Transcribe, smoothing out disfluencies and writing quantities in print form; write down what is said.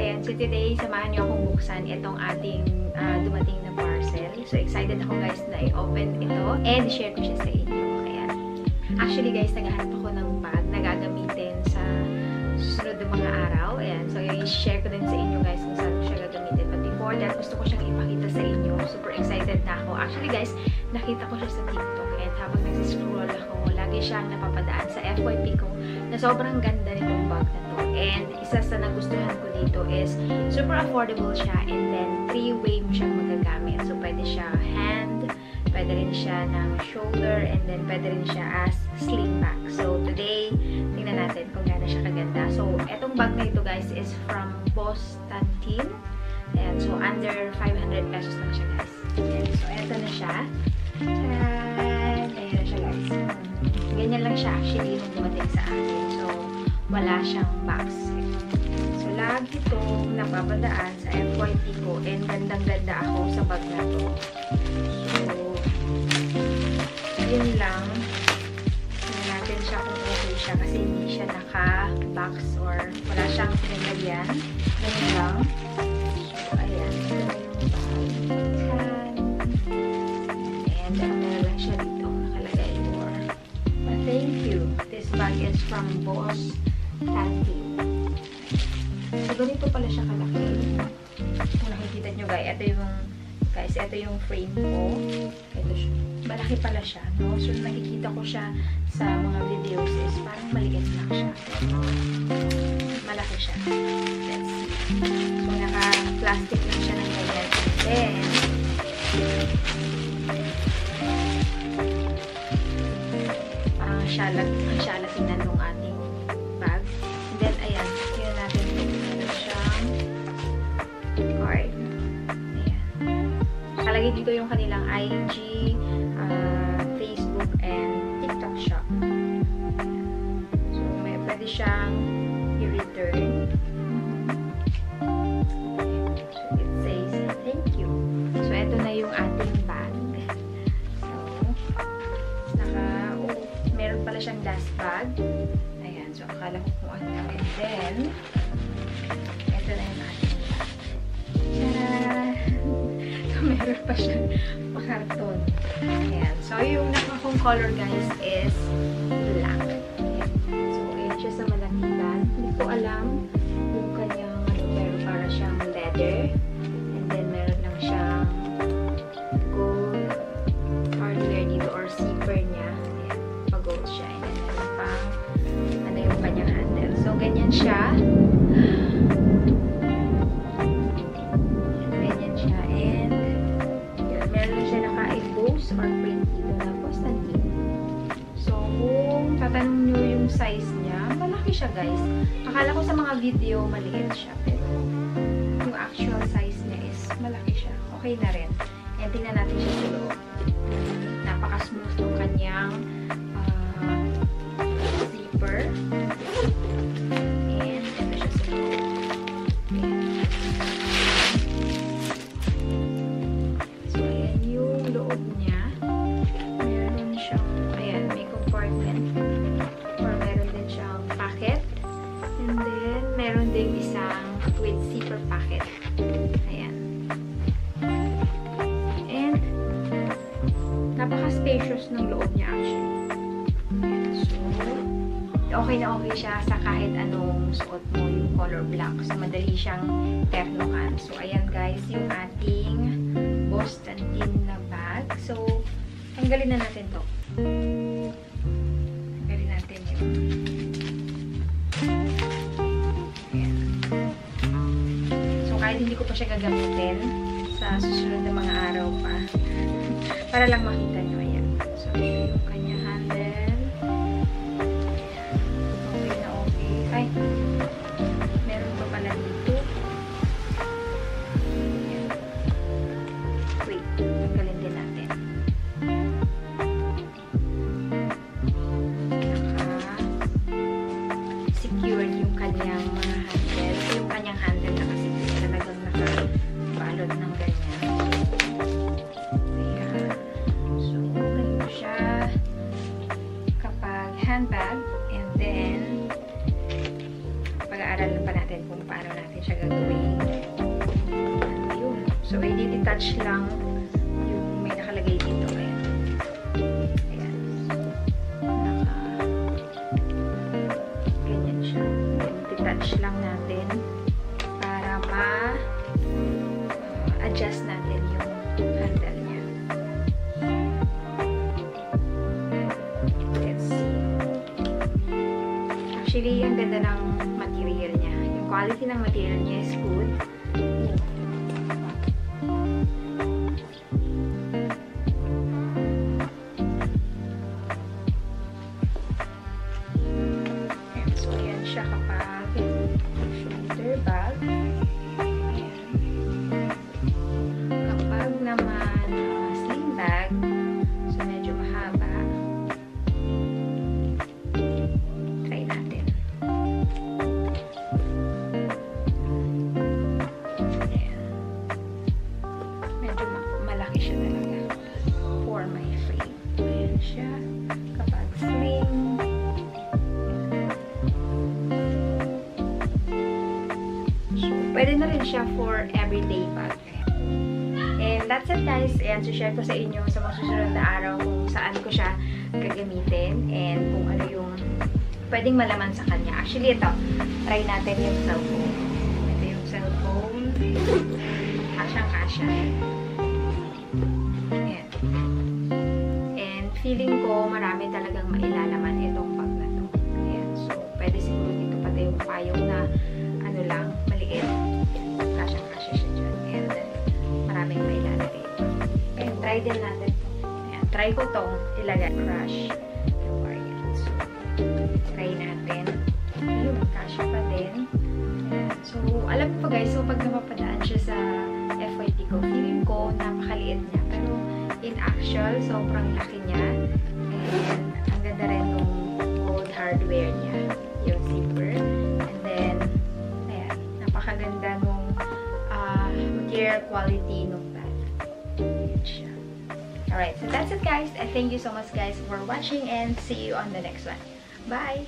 ayan. So today, samahan niyo akong buksan itong ating dumating na parcel. So excited ako guys na i-open ito and share ko siya sa inyo. Ayan. Actually guys, naghahanap ako ng bag na gagamitin sa susunod na mga araw. Ayan. So i-share ko din sa inyo guys kung saan ko siya gagamitin. But before that, gusto ko siyang ipakita sa inyo. Super excited na ako. Actually guys, nakita ko siya sa TikTok and habang nagsiscroll ako, lagi siyang napapadaan sa FYP ko na sobrang ganda nitong bag na to. And isa sa nagustuhan ko dito is super affordable siya and then 3-way mo siyang magagamit. So pwede siya hand, pwede rin siya ng shoulder, and then pwede rin siya as sling bag. So today, tingnan natin kung gaano siya kaganda. So etong bag na ito guys is from Bostantin. Ayan, so under 500 pesos lang siya guys. Ayan, so eto na siya. Ayan na siya guys. Ganyan lang siya actually nung dumating sa akin. So wala siyang box. So lagi itong napapadaan sa FYP ko and gandang-ganda ako sa bag na to. So yun lang. Tingnan natin siya kung okay siya kasi hindi siya naka-box or wala siyang pinagalian. Ganyan lang. So ayan. Ito na yung bag. And meron lang siya dito. Nakalagay for thank you. This bag is from Bostantin. So ganito pala siya kalaki. Kung nakikita nyo guys, ito yung frame ko. Ito siya. Malaki pala siya, no? So nakikita ko siya sa mga videos is parang maliit lang siya. Malaki siya. Let's see. So naka-plastic lang siya ng ganyan. Then, ang syalat tingnan nung ating bag. And then, ayan, tingnan natin kung meron siyang card. Ayan. Nakalagay dito yung kanilang IG, Facebook, and TikTok shop. So, pwede siyang i-return. So, it says, thank you. So, ito na yung ating bag. Meron pala siyang dust bag. Ayan. So, akala ko kung ano. And then, ito na yung ating bag. Tara! So, meron pa siyang pakarton. Ayan. So, yung nakakong color, guys, is black. Ayan. So, ayan siya sa malakitan. Hindi ko alam kung kanyang, meron para siyang leather. And then, meron lang siyang gold hardware dito or zipper niya. Gold siya. And then, meron pang ano yung kanyang handle. So, ganyan siya. Ganyan siya. And, yun, meron siya naka-emboss or print dito na Bostantin. So, kung tatanong nyo yung size niya, malaki siya guys. Akala ko sa mga video, maliit siya. Pero, yung actual size niya is malaki siya. Okay na rin. And, tingnan natin siya sa loob. Napaka-smooth ng kanyang zipper. And ito siya sa loob. So, ayan yung loob niya. Meron siyang, ayan, may compartment. Or meron din siyang pocket. And then, meron din isang with zipper pocket. Ayan. And, napaka-spacious ng loob niya actually. Okay na okay siya sa kahit anong suot mo, yung color black. So, madali siyang ternokan. So, ayan guys, yung ating Bostantin na bag. So, tanggalin na natin to. Tanggalin natin yun. Ayan. So, kahit hindi ko pa siya gagamitin sa susunod na mga araw pa. Para lang makita nyo. Ayan. So, ito yung kanya handle. Ay, meron pa pala dito. Ayan. Wait, tanggalin din natin. Naka-secured yung kanyang mga handle. Yung kanyang handle naka-secured. Talagang naka-balot ng ganyan. Ayan. So, ganito siya. siya gagawin. Ayun. So, i-detach lang yung may nakalagay dito. Ayan. Ayan. Ganyan siya. I-detach lang natin para ma-adjust natin yung handle niya. Let's see. Actually, ang ganda ng material niya. Yung quality ng material niya is good. So, ayan siya kapag shoulder bag. Ayan. Kapag naman sling bag, so medyo mahaba. Try natin. Ayan. Medyo malaki siya talaga for my frame. Ayan siya. Kapag sling, pwede na rin siya for everyday bag. And that's it guys. Ayan, so share ko sa inyo sa mga susunod na araw kung saan ko siya gagamitin and kung ano yung pwedeng malaman sa kanya. Actually, ito. Try natin yung cellphone. Ito yung cellphone. Kasyang-kasya. Ayan. And feeling ko marami talagang mailalaman itong bag na to. Ayan. So, pwede siguro dito pati yung payong na ano lang, maliit. Kasyang-kasya siya dyan. And maraming mailalagay ito. And try din natin ito. Ayan. Try ko itong ilagay. Crush. So, try natin. Ayun, kasya pa din. Ayan. So, alam mo pa guys, so pag napapadaan siya sa FYP ko, feeling ko napakaliit niya. Pero in actual, sobrang laki niya. And ang ganda rin ng gold hardware niya. Yung zipper. And then, ayan, napakaganda nung material quality nung bag. Ayan siya. Alright, so that's it guys. And thank you so much guys for watching and see you on the next one. Bye!